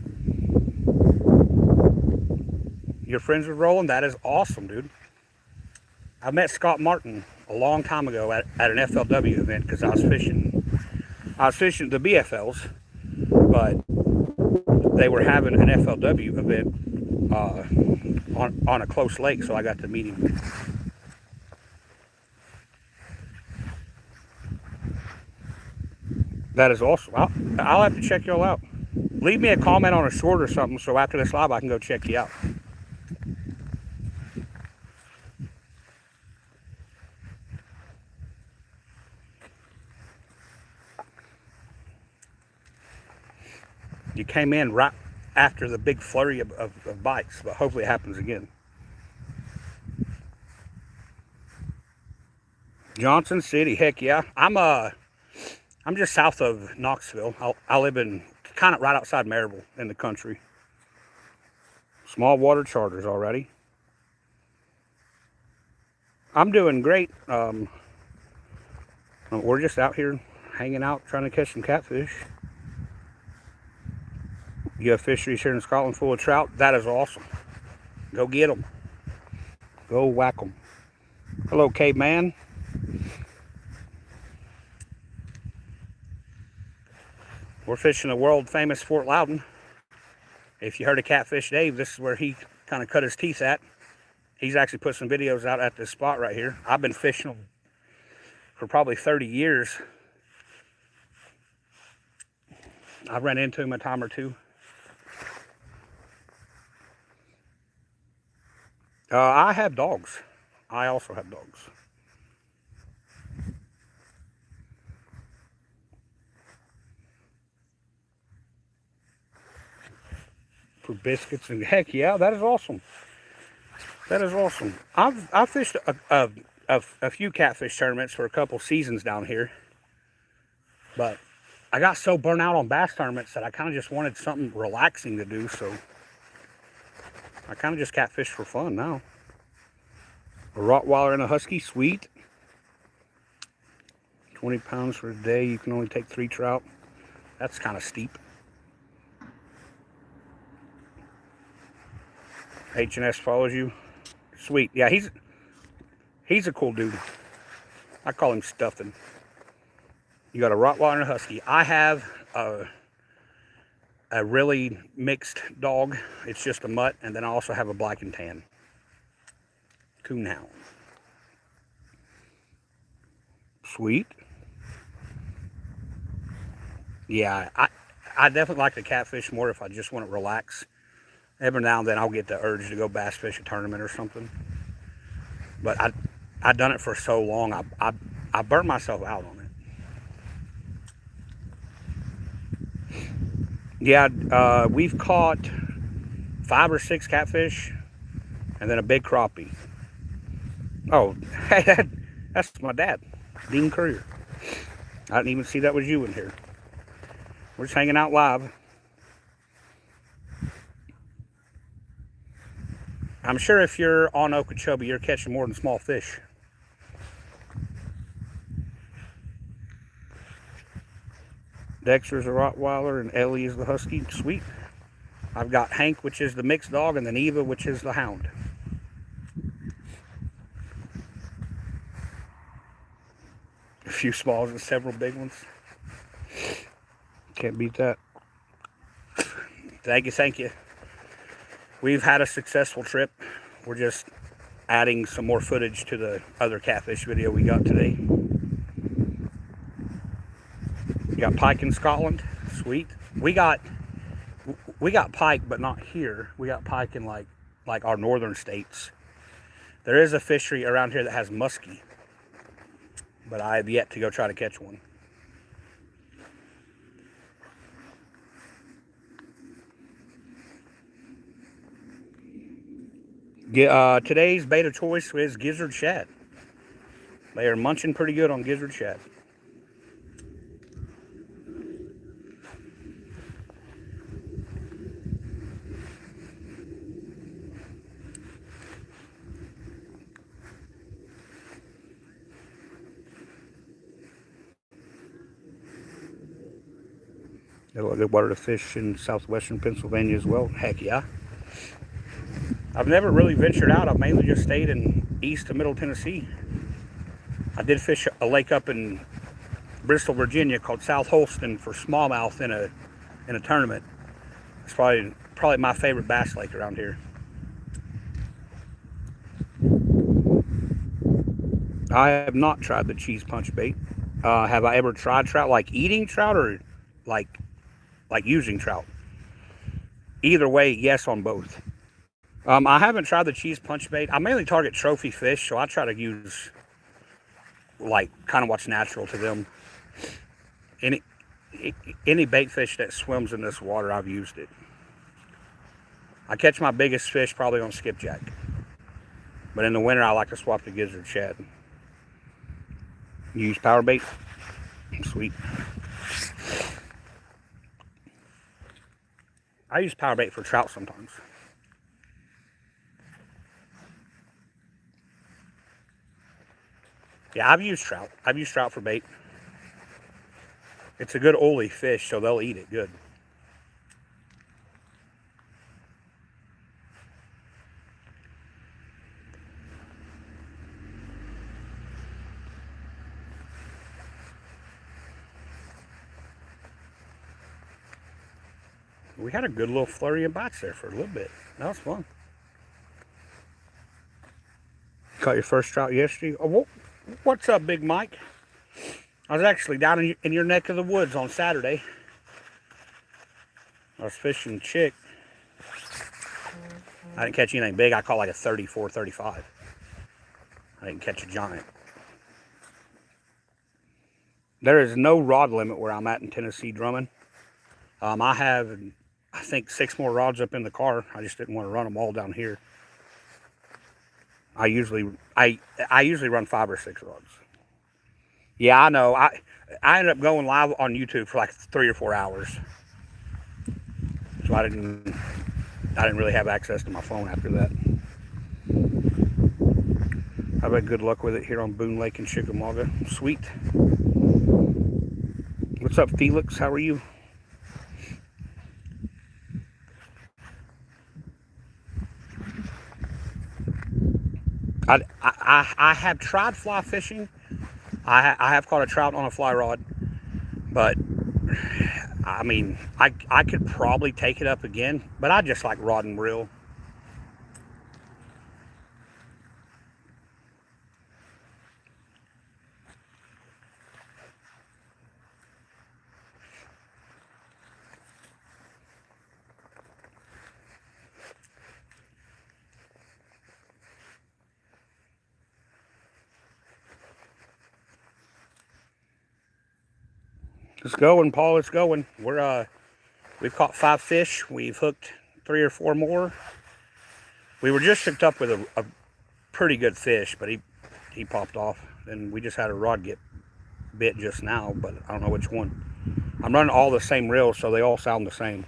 You're friends with Roland? That is awesome, dude. I met Scott Martin a long time ago at an FLW event because I was fishing the BFLs, but they were having an FLW event on a close lake, so I got to meet him. That is awesome. I'll have to check y'all out. Leave me a comment on a short or something so after this live I can go check you out. You came in right after the big flurry of bites, but hopefully it happens again. Johnson City, heck yeah. I'm just south of Knoxville. I live in kind of right outside Maryville in the country. Small water charters already. I'm doing great. We're just out here hanging out, trying to catch some catfish. You have fisheries here in Scotland full of trout. That is awesome. Go get them. Go whack them. Hello, caveman. We're fishing the world famous Fort Loudon. If you heard of Catfish Dave, this is where he kind of cut his teeth at. He's actually put some videos out at this spot right here. I've been fishing them for probably 30 years. I've run into him a time or two. I have dogs. I also have dogs. For biscuits and heck yeah, that is awesome. That is awesome. I've fished a few catfish tournaments for a couple seasons down here, but I got so burnt out on bass tournaments that I kind of just wanted something relaxing to do, so I kind of just catfish for fun now. A Rottweiler and a Husky, sweet. 20 pounds for a day. You can only take 3 trout. That's kind of steep. H&S follows you. Sweet. Yeah, he's a cool dude. I call him Stuffin'. You got a Rottweiler and a Husky. I have a really mixed dog. It's just a mutt, and then I also have a black and tan coonhound. Sweet. Yeah, I definitely like to catfish more if I just want to relax. Every now and then I'll get the urge to go bass fish a tournament or something. But I've done it for so long, I burnt myself out on it. Yeah, we've caught 5 or 6 catfish and then a big crappie. Oh, hey, that's my dad, Dean Courier. I didn't even see that was you in here. We're just hanging out live. I'm sure if you're on Okeechobee, you're catching more than small fish. Dexter's a Rottweiler and Ellie is the Husky. Sweet. I've got Hank, which is the mixed dog, and then Eva, which is the hound. A few smalls and several big ones. Can't beat that. Thank you. We've had a successful trip. We're just adding some more footage to the other catfish video we got today. You got pike in Scotland. Sweet. We got pike, but not here. We got pike in like our northern states. There is a fishery around here that has muskie, but I have yet to go try to catch one. Today's bait of choice is gizzard shad. They are munching pretty good on gizzard shad. Got a lot of good water to fish in southwestern Pennsylvania as well. Heck yeah. I've never really ventured out. I've mainly just stayed in east to middle Tennessee. I did fish a lake up in Bristol, Virginia called South Holston for smallmouth in a tournament. It's probably my favorite bass lake around here. I have not tried the cheese punch bait. Have I ever tried trout, like eating trout or like using trout? Either way, yes on both. I haven't tried the cheese punch bait. I mainly target trophy fish, so I try to use like kind of what's natural to them. Any bait fish that swims in this water, I've used it. I catch my biggest fish probably on skipjack, but in the winter I like to swap to gizzard shad. You use power bait? Sweet. I use power bait for trout sometimes. Yeah, I've used trout. I've used trout for bait. It's a good oily fish, so they'll eat it good. We had a good little flurry of bites there for a little bit. That was fun. Caught your first trout yesterday. Oh, what's up, Big Mike? I was actually down in your neck of the woods on Saturday. I was fishing chick. I didn't catch anything big. I caught like a 34, 35. I didn't catch a giant. There is no rod limit where I'm at in Tennessee drumming. I have, I think, 6 more rods up in the car. I just didn't want to run them all down here. I usually run 5 or 6 rods. Yeah, I know. I ended up going live on YouTube for like 3 or 4 hours. So I didn't really have access to my phone after that. I've had good luck with it here on Boone Lake in Chickamauga. Sweet. What's up, Felix? How are you? I have tried fly fishing. I have caught a trout on a fly rod, but I mean, I could probably take it up again, but I just like rod and reel. It's going, Paul. It's going. We've caught 5 fish. We've hooked 3 or 4 more. We were just hooked up with a pretty good fish, but he popped off. And we just had a rod get bit just now, but I don't know which one. I'm running all the same reels, so they all sound the same.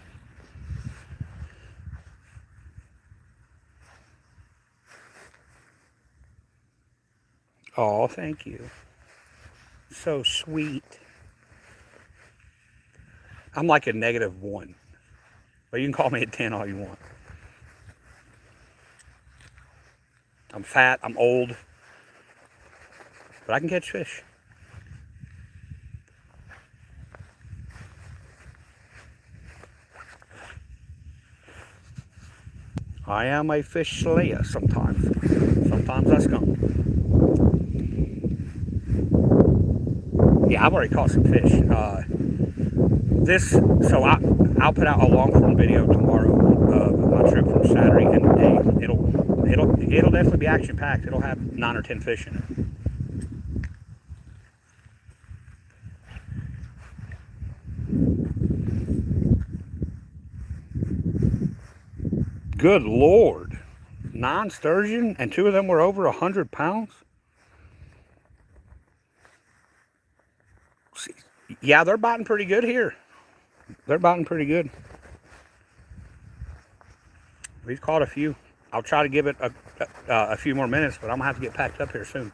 Oh, thank you. So sweet. I'm like a -1. But you can call me a 10 all you want. I'm fat, I'm old, but I can catch fish. I am a fish slayer sometimes. Sometimes I skunk. Yeah, I've already caught some fish. I'll put out a long form video tomorrow of my trip from Saturday, and it'll definitely be action packed. It'll have 9 or 10 fish in it. Good Lord. 9 sturgeon, and 2 of them were over 100 pounds. Yeah, they're biting pretty good here. They're biting pretty good. We've caught a few. I'll try to give it a few more minutes, but I'm gonna have to get packed up here soon.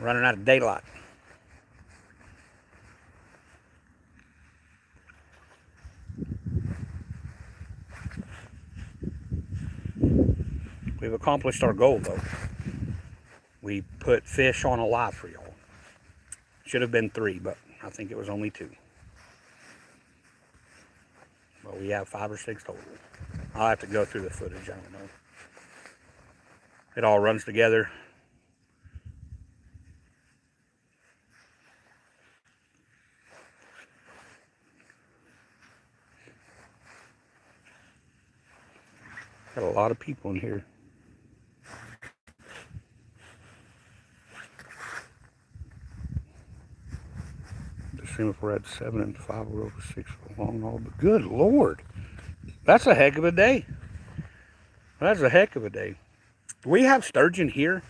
Running out of daylight. We've accomplished our goal, though. We put fish on alive for y'all. Should have been 3, but I think it was only 2. But we have 5 or 6 total. I'll have to go through the footage, I don't know. It all runs together. Got a lot of people in here. Just seeing if we're at 7 and 5, we're over 6 for the long haul. But good Lord, that's a heck of a day. That's a heck of a day. We have sturgeon here,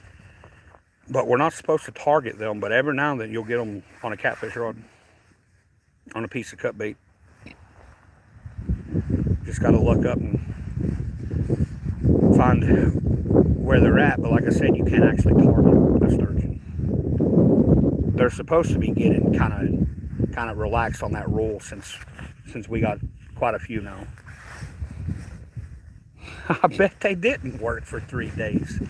but we're not supposed to target them. But every now and then you'll get them on a catfish rod, on a piece of cut bait. Just got to look up and find where they're at. But like I said, you can't actually target a sturgeon. They're supposed to be getting kind of relaxed on that rule since we got quite a few now. I bet they didn't work for 3 days.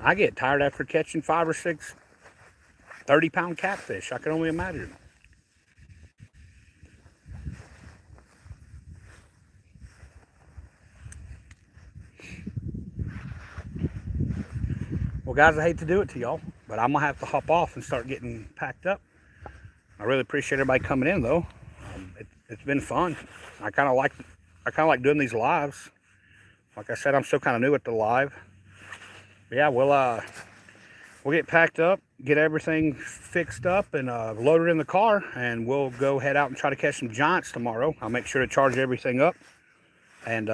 I get tired after catching 5 or 6 30-pound catfish. I can only imagine. Well, guys, I hate to do it to y'all, but I'm gonna have to hop off and start getting packed up. I really appreciate everybody coming in, though. It's been fun. I kind of like doing these lives. Like I said, I'm still kind of new at the live. But yeah, we'll get packed up, get everything fixed up, and load it in the car, and we'll go head out and try to catch some giants tomorrow. I'll make sure to charge everything up, and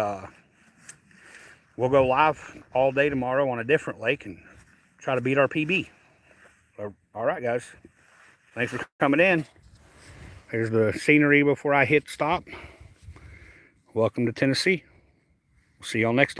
we'll go live all day tomorrow on a different lake and try to beat our PB. So, all right, guys. Thanks for coming in. Here's the scenery before I hit stop. Welcome to Tennessee. We'll see y'all next time.